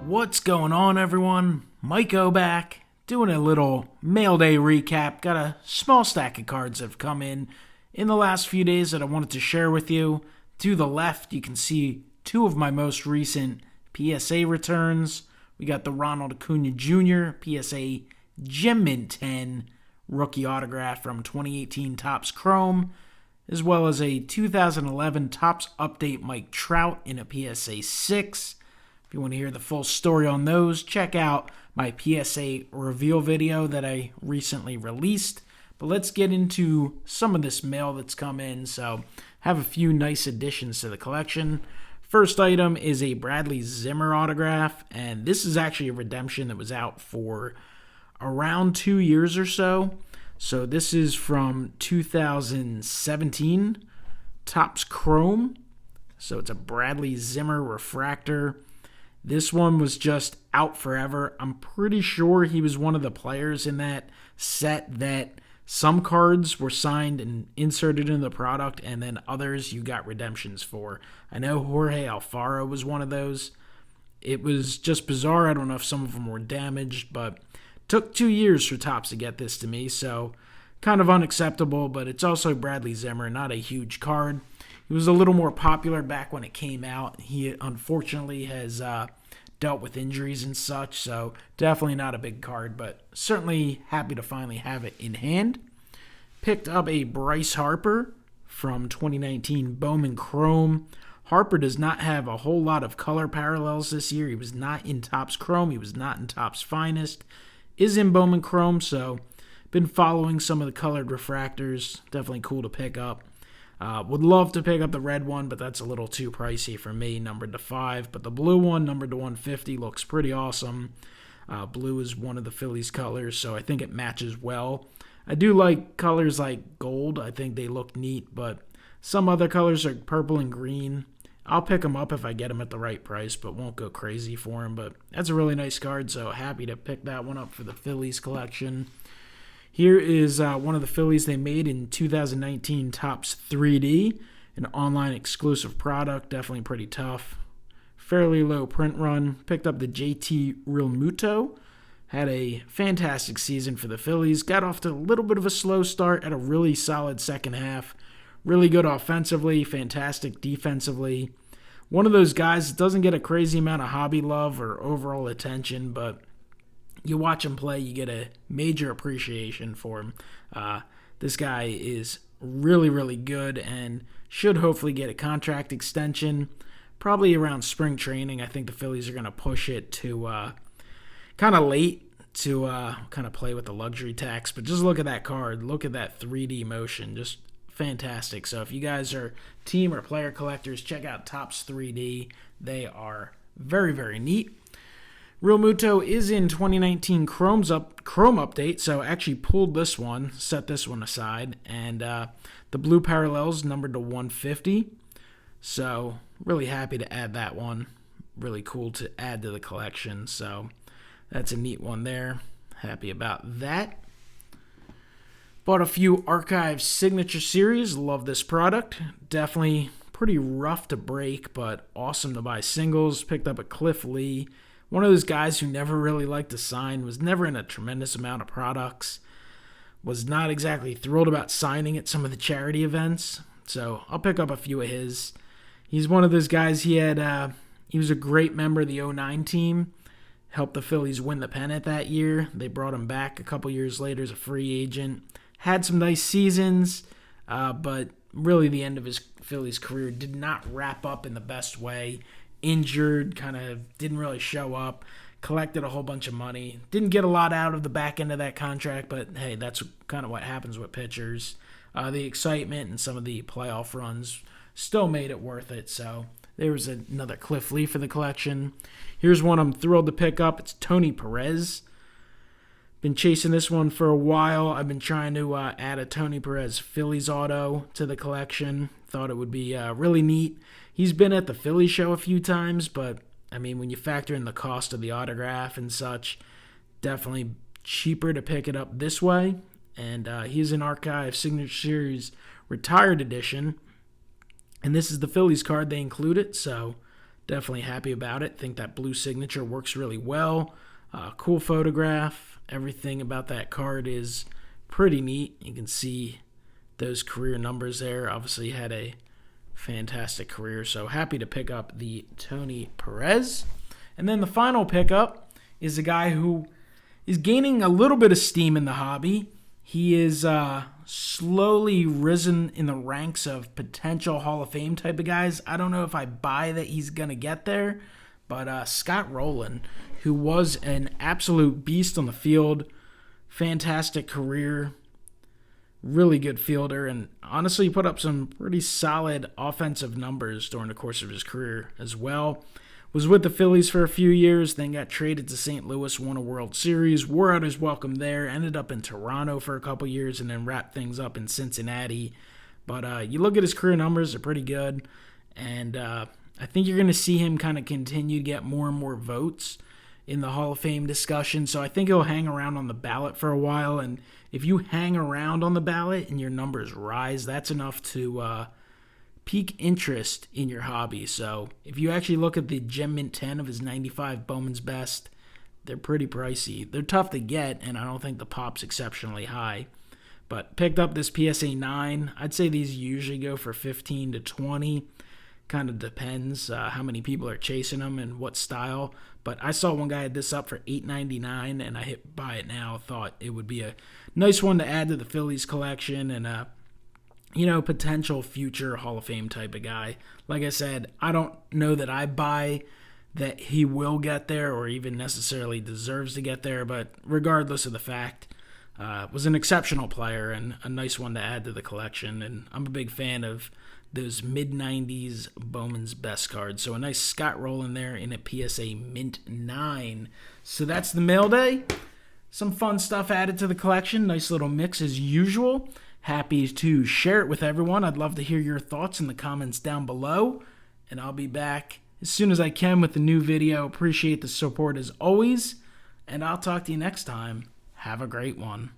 What's going on, everyone? MikeO back, doing a little mail day recap. Got a small stack of cards that have come in the last few days that I wanted to share with you. To the left, you can see two of my most recent PSA returns. We got the Ronald Acuna Jr. PSA Gem Mint 10 rookie autograph from 2018 Topps Chrome, as well as a 2011 Topps Update Mike Trout in a PSA 6. If you want to hear the full story on those, check out my PSA reveal video that I recently released. But let's get into some of this mail that's come in. So, have a few nice additions to the collection. First item is a Bradley Zimmer autograph, and this is actually a redemption that was out for around 2 years or so. So this is from 2017 Topps Chrome. So it's a Bradley Zimmer refractor. This one was just out forever. I'm pretty sure he was one of the players in that set that some cards were signed and inserted into the product, and then others you got redemptions for. I know Jorge Alfaro was one of those. It was just bizarre. I don't know if some of them were damaged, but took 2 years for Topps to get this to me, so kind of unacceptable, but it's also Bradley Zimmer, not a huge card. He was a little more popular back when it came out. He unfortunately has dealt with injuries and such, so definitely not a big card, but certainly happy to finally have it in hand. Picked up a Bryce Harper from 2019 Bowman Chrome. Harper does not have a whole lot of color parallels this year. He was not in Topps Chrome. He was not in Topps Finest. Is in Bowman Chrome, so been following some of the colored refractors. Definitely cool to pick up. Would love to pick up the red one, but that's a little too pricey for me, numbered to 5. But the blue one, numbered to 150, looks pretty awesome. Blue is one of the Phillies colors, so I think it matches well. I do like colors like gold. I think they look neat, but some other colors are purple and green. I'll pick them up if I get them at the right price, but won't go crazy for them. But that's a really nice card, so happy to pick that one up for the Phillies collection. Here is one of the Phillies they made in 2019 Topps 3D, an online exclusive product, definitely pretty tough. Fairly low print run. Picked up the JT Realmuto. Had a fantastic season for the Phillies. Got off to a little bit of a slow start at a really solid second half. Really good offensively, fantastic defensively. One of those guys that doesn't get a crazy amount of hobby love or overall attention, but you watch him play, you get a major appreciation for him. This guy is really, really good and should hopefully get a contract extension probably around spring training. I think the Phillies are going to push it to kind of late to kind of play with the luxury tax. But just look at that card. Look at that 3D motion. Just fantastic. So if you guys are team or player collectors, check out Topps 3D. They are very, very neat. Realmuto is in 2019 Chrome update, so actually pulled this one, set this one aside, and the blue parallels numbered to 150. So really happy to add that one. Really cool to add to the collection. So that's a neat one there. Happy about that. Bought a few Archive Signature Series. Love this product. Definitely pretty rough to break, but awesome to buy singles. Picked up a Cliff Lee. One of those guys who never really liked to sign, was never in a tremendous amount of products, was not exactly thrilled about signing at some of the charity events, so I'll pick up a few of his. He's one of those guys, he was a great member of the 09 team, helped the Phillies win the pennant that year. They brought him back a couple years later as a free agent. Had some nice seasons, but really the end of his Phillies career did not wrap up in the best way. Injured, kind of didn't really show up, collected a whole bunch of money. Didn't get a lot out of the back end of that contract, but hey, that's kind of what happens with pitchers. The excitement and some of the playoff runs still made it worth it, so there was another Cliff Lee for the collection. Here's one I'm thrilled to pick up. It's Tony Perez. Been chasing this one for a while. I've been trying to add a Tony Perez Phillies auto to the collection. Thought it would be really neat. He's been at the Philly show a few times, but, I mean, when you factor in the cost of the autograph and such, definitely cheaper to pick it up this way. And he's an Archive Signature Series Retired Edition. And this is the Phillies card they included, so Definitely happy about it. Think that blue signature works really well. Cool photograph. Everything about that card is pretty neat. You can see those career numbers there. Obviously had a fantastic career, so happy to pick up the Tony Perez. And then the final pickup is a guy who is gaining a little bit of steam in the hobby. He is slowly risen in the ranks of potential Hall of Fame type of guys. I don't know if I buy that he's going to get there, but Scott Rowland, who was an absolute beast on the field, fantastic career, really good fielder, and honestly put up some pretty solid offensive numbers during the course of his career as well. Was with the Phillies for a few years, then got traded to St. Louis, won a World Series, wore out his welcome there, ended up in Toronto for a couple years, and then wrapped things up in Cincinnati. But you look at his career numbers, they're pretty good, and I think you're going to see him kind of continue to get more and more votes in the Hall of Fame discussion, so I think he'll hang around on the ballot for a while, and if you hang around on the ballot and your numbers rise, that's enough to pique interest in your hobby. So if you actually look at the Gem Mint 10 of his 95 Bowman's Best, they're pretty pricey. They're tough to get, and I don't think the pop's exceptionally high. But picked up this PSA 9. I'd say these usually go for 15 to 20. Kind of depends how many people are chasing them and what style. But I saw one guy had this up for $8.99, and I hit buy it now. Thought it would be a nice one to add to the Phillies collection, and potential future Hall of Fame type of guy. Like I said, I don't know that I buy that he will get there or even necessarily deserves to get there, but regardless of the fact, was an exceptional player and a nice one to add to the collection, and I'm a big fan of those mid-90s Bowman's Best cards. So a nice Scott Rowland there in a PSA Mint 9. So that's the mail day. Some fun stuff added to the collection. Nice little mix as usual. Happy to share it with everyone. I'd love to hear your thoughts in the comments down below. And I'll be back as soon as I can with a new video. Appreciate the support as always. And I'll talk to you next time. Have a great one.